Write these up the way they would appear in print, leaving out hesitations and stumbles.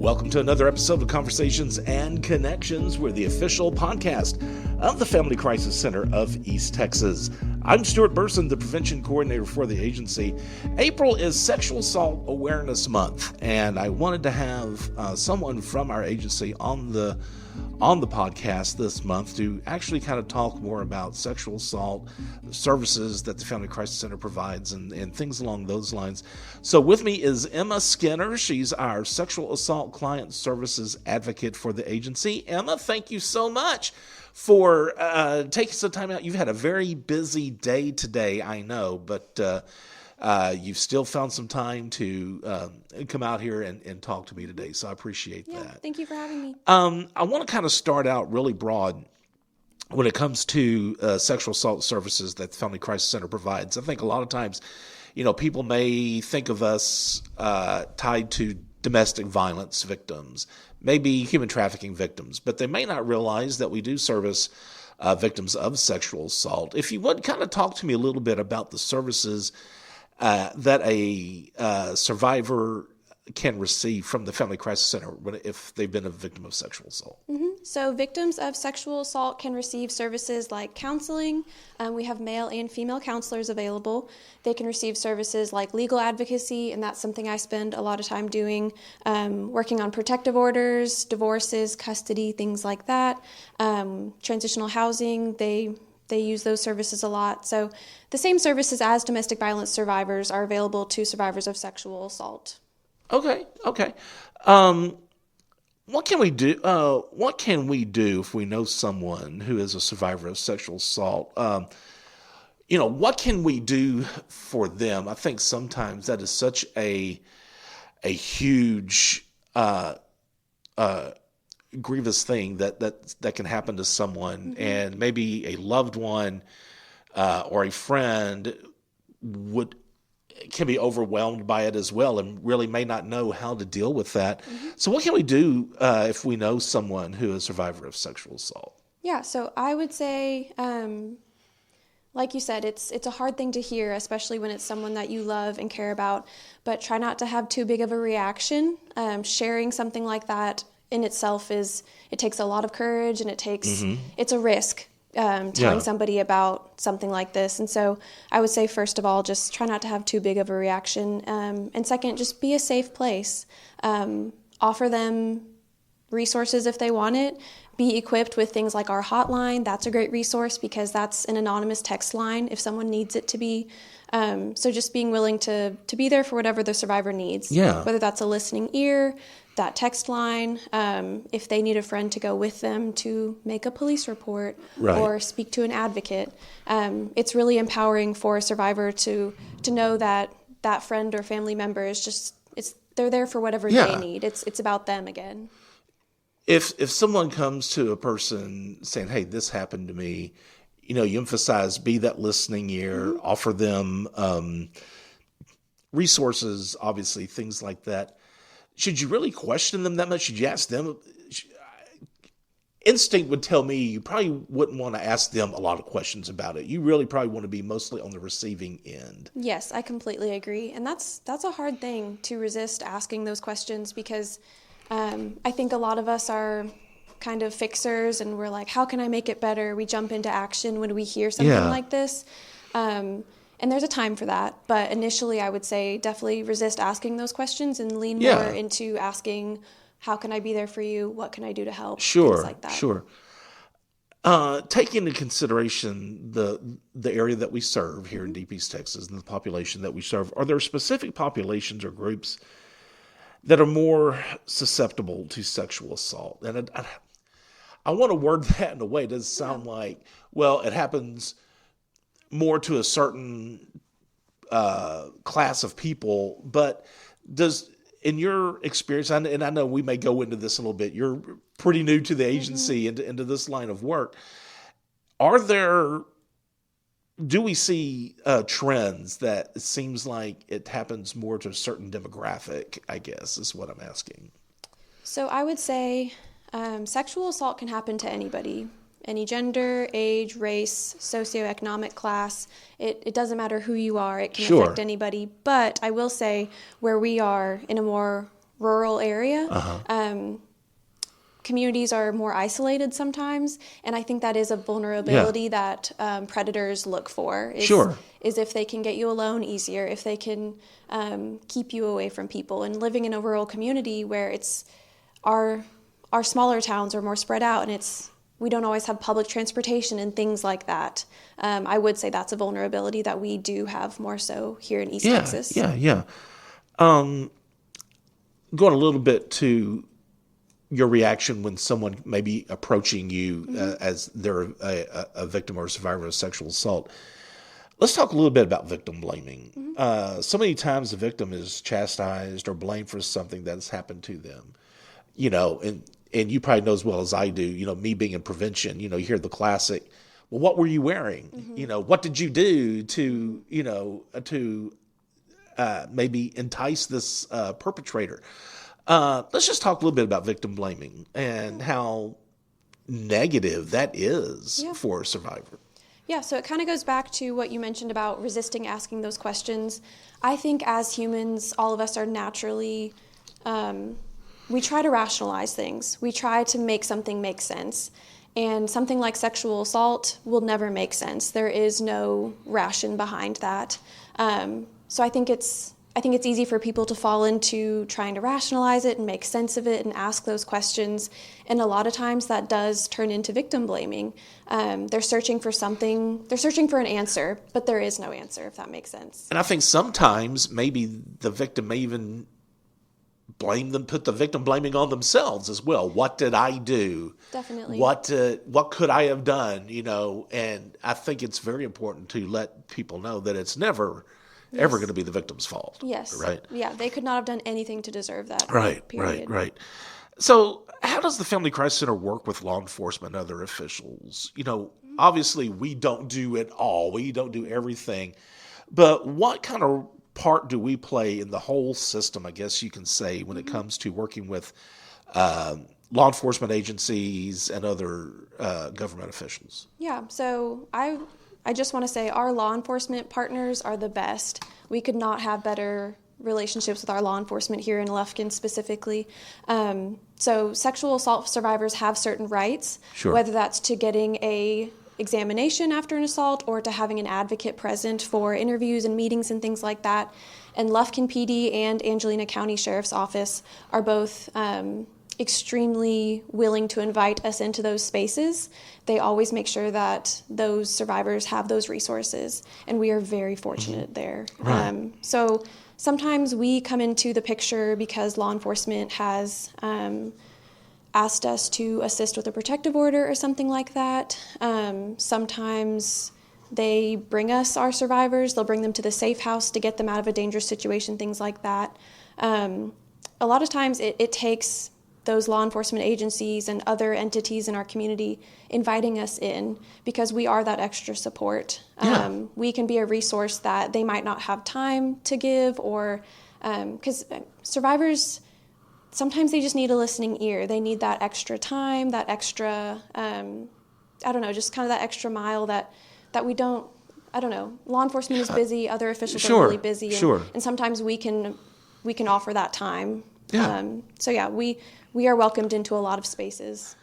Welcome to another episode of Conversations and Connections. We're the official podcast of the Family Crisis Center of East Texas. I'm Stuart, the Prevention Coordinator for the agency. April is Sexual Assault Awareness Month, and I wanted to have someone from our agency on the podcast this month to actually kind of talk more about sexual assault services that the Family Crisis Center provides and things along those lines. So with me is Emma Skinner. She's our sexual assault client services advocate for the agency. Emma, thank you so much for taking some time out. You've had a very busy day today, I know, but you've still found some time to come out here and talk to me today, so I appreciate that. Thank you for having me. I want to kind of start out really broad when it comes to sexual assault services that the Family Crisis Center provides. I think a lot of times, people may think of us tied to domestic violence victims, maybe human trafficking victims, but they may not realize that we do service victims of sexual assault. If you would kind of talk to me a little bit about the services that a survivor can receive from the Family Crisis Center if they've been a victim of sexual assault. Mm-hmm. So victims of sexual assault can receive services like counseling. We have male and female counselors available. They can receive services like legal advocacy, and that's something I spend a lot of time doing, working on protective orders, divorces, custody, things like that. Transitional housing, they use those services a lot. So the same services as domestic violence survivors are available to survivors of sexual assault. Okay. What can we do? What can we do if we know someone who is a survivor of sexual assault? What can we do for them? I think sometimes that is such a huge grievous thing that can happen to someone, mm-hmm. and maybe a loved one or a friend can be overwhelmed by it as well and really may not know how to deal with that. Mm-hmm. So what can we do if we know someone who is a survivor of sexual assault? Yeah, so I would say, like you said, it's a hard thing to hear, especially when it's someone that you love and care about, but try not to have too big of a reaction. Sharing something like that in itself it takes a lot of courage, and it's a risk. Telling somebody about something like this. And so I would say, first of all, just try not to have too big of a reaction. And second, just be a safe place. Offer them resources if they want it. Be equipped with things like our hotline. That's a great resource because that's an anonymous text line if someone needs it to be. So just being willing to be there for whatever the survivor needs. Yeah. Whether that's a listening ear, that text line, if they need a friend to go with them to make a police report, right, or speak to an advocate. It's really empowering for a survivor to know that friend or family member is they're there for whatever they need. It's about them again. If someone comes to a person saying, "Hey, this happened to me," you emphasize be that listening ear, mm-hmm. offer them resources, obviously, things like that. Should you really question them that much? Should you ask them? Instinct would tell me you probably wouldn't want to ask them a lot of questions about it. You really probably want to be mostly on the receiving end. Yes, I completely agree. And that's a hard thing to resist asking those questions because I think a lot of us are kind of fixers and we're like, how can I make it better? We jump into action when we hear something like this. And there's a time for that. But initially, I would say definitely resist asking those questions and lean more into asking, how can I be there for you? What can I do to help? Sure, things like that. Sure. Take into consideration the area that we serve here in Deep East Texas and the population that we serve. Are there specific populations or groups that are more susceptible to sexual assault? And I want to word that in a way. It doesn't sound like, well, it happens more to a certain class of people, but in your experience, and I know we may go into this a little bit, you're pretty new to the agency, mm-hmm. into this line of work. Do we see trends that it seems like it happens more to a certain demographic, I guess, is what I'm asking. So I would say sexual assault can happen to anybody. Any gender, age, race, socioeconomic class, it doesn't matter who you are, it can affect anybody. But I will say where we are in a more rural area. Uh-huh. Communities are more isolated sometimes, and I think that is a vulnerability that predators look for. Sure. Is if they can get you alone easier, if they can keep you away from people. And living in a rural community where it's our smaller towns are more spread out, and we don't always have public transportation and things like that. I would say that's a vulnerability that we do have more so here in East Texas. Yeah. Going a little bit to your reaction when someone may be approaching you as they're a victim or a survivor of sexual assault. Let's talk a little bit about victim blaming. So many times the victim is chastised or blamed for something that's happened to them. And you probably know as well as I do, me being in prevention, you hear the classic, well, what were you wearing? What did you do to maybe entice this perpetrator? Let's just talk a little bit about victim blaming and how negative that is for a survivor. Yeah, so it kind of goes back to what you mentioned about resisting asking those questions. I think as humans, all of us are naturally, we try to rationalize things. We try to make something make sense. And something like sexual assault will never make sense. There is no ration behind that. So I think it's easy for people to fall into trying to rationalize it and make sense of it and ask those questions. And a lot of times that does turn into victim blaming. They're searching for something, they're searching for an answer, but there is no answer, if that makes sense. And I think sometimes maybe the victim may even put the victim blaming on themselves as well. What did I do? Definitely. What could I have done? And I think it's very important to let people know that it's never ever going to be the victim's fault. Yes. Right? Yeah, they could not have done anything to deserve that. Right, period. right. So how does the Family Crisis Center work with law enforcement and other officials? Obviously we don't do it all. We don't do everything. But what kind of part do we play in the whole system, I guess you can say, when it comes to working with law enforcement agencies and other government officials? Yeah, so I just want to say our law enforcement partners are the best. We could not have better relationships with our law enforcement here in Lufkin specifically. So sexual assault survivors have certain rights, whether that's to getting a examination after an assault or to having an advocate present for interviews and meetings and things like that. And Lufkin PD and Angelina County Sheriff's Office are both extremely willing to invite us into those spaces. They always make sure that those survivors have those resources, and we are very fortunate there. Right. So sometimes we come into the picture because law enforcement has asked us to assist with a protective order or something like that. Sometimes they bring us our survivors. They'll bring them to the safe house to get them out of a dangerous situation, things like that. A lot of times it takes those law enforcement agencies and other entities in our community inviting us in because we are that extra support. We can be a resource that they might not have time to give, or because survivors, sometimes they just need a listening ear. They need that extra time, that extra, just kind of that extra mile that we don't, law enforcement is busy, other officials are really busy, and sometimes we can offer that time. We are welcomed into a lot of spaces.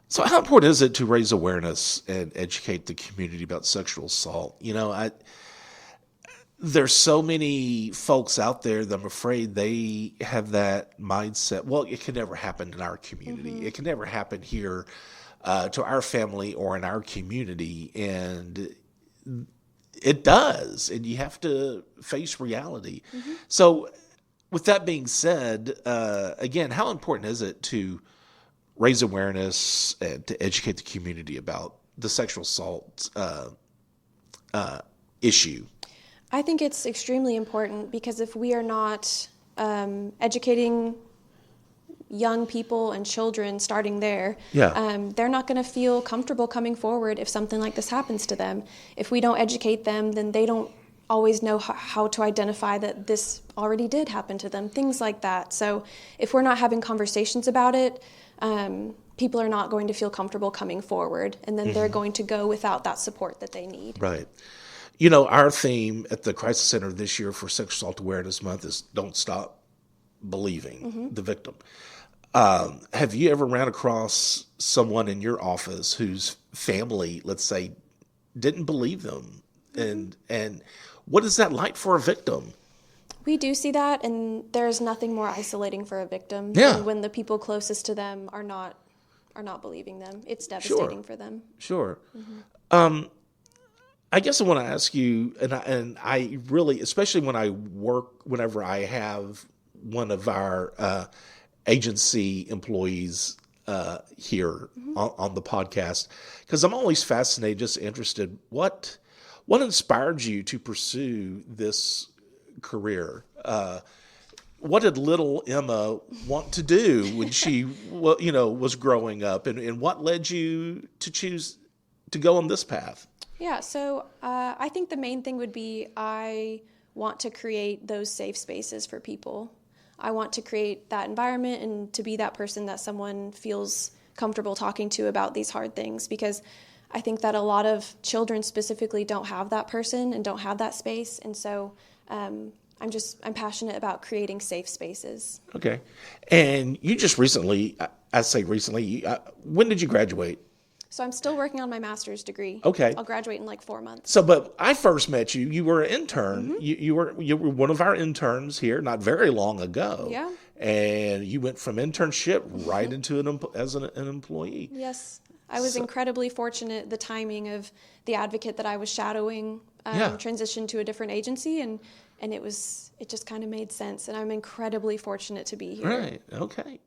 So how important is it to raise awareness and educate the community about sexual assault? There's so many folks out there that I'm afraid they have that mindset. Well, it can never happen in our community. Mm-hmm. It can never happen here to our family or in our community. And it does. And you have to face reality. Mm-hmm. So with that being said, again, how important is it to raise awareness and to educate the community about the sexual assault issue? I think it's extremely important because if we are not educating young people and children starting there, they're not going to feel comfortable coming forward if something like this happens to them. If we don't educate them, then they don't always know how to identify that this already did happen to them, things like that. So if we're not having conversations about it, people are not going to feel comfortable coming forward, and then they're going to go without that support that they need. Right. Our theme at the Crisis Center this year for Sexual Assault Awareness Month is Don't Stop, believing the victim. Have you ever ran across someone in your office whose family, let's say, didn't believe them? And what is that like for a victim? We do see that, and there's nothing more isolating for a victim Yeah. than when the people closest to them are not believing them. It's devastating for them. Sure. I guess I want to ask you, and I really, especially whenever I have one of our agency employees here on the podcast, because I'm always fascinated, just interested, what inspired you to pursue this career? What did little Emma want to do when she was growing up, and what led you to choose to go on this path? Yeah, so I think the main thing would be I want to create those safe spaces for people. I want to create that environment and to be that person that someone feels comfortable talking to about these hard things, because I think that a lot of children specifically don't have that person and don't have that space. And so I'm passionate about creating safe spaces. Okay. And you just recently, I say recently, when did you graduate? So I'm still working on my master's degree. Okay. I'll graduate in like 4 months. So, but I first met you. You were an intern. You were one of our interns here, not very long ago. Yeah. And you went from internship right into an employee. Yes. I was incredibly fortunate. The timing of the advocate that I was shadowing transitioned to a different agency, and it just kind of made sense. And I'm incredibly fortunate to be here. Right. Okay.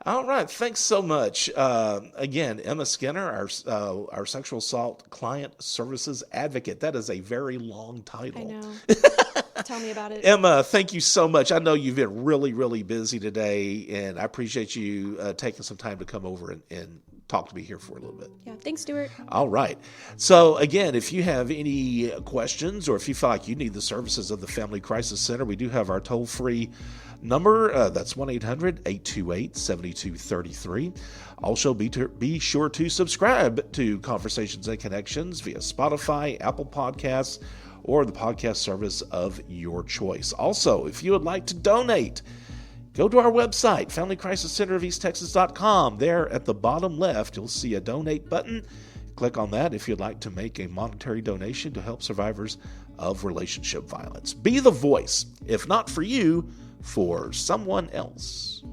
All right. Thanks so much. Again, Emma Skinner, our sexual assault client services advocate. That is a very long title. I know. Tell me about it. Emma, thank you so much. I know you've been really, really busy today, and I appreciate you taking some time to come over and talk to me here for a little bit. Yeah. Thanks, Stuart. All right. So again, if you have any questions or if you feel like you need the services of the Family Crisis Center, we do have our toll-free number. That's 1-800-828-7233. Also, be sure to subscribe to Conversations and Connections via Spotify, Apple Podcasts, or the podcast service of your choice. Also, if you would like to donate, go to our website, FamilyCrisisCenterofEastTexas.com. There at the bottom left, you'll see a donate button. Click on that if you'd like to make a monetary donation to help survivors of relationship violence. Be the voice, if not for you, for someone else.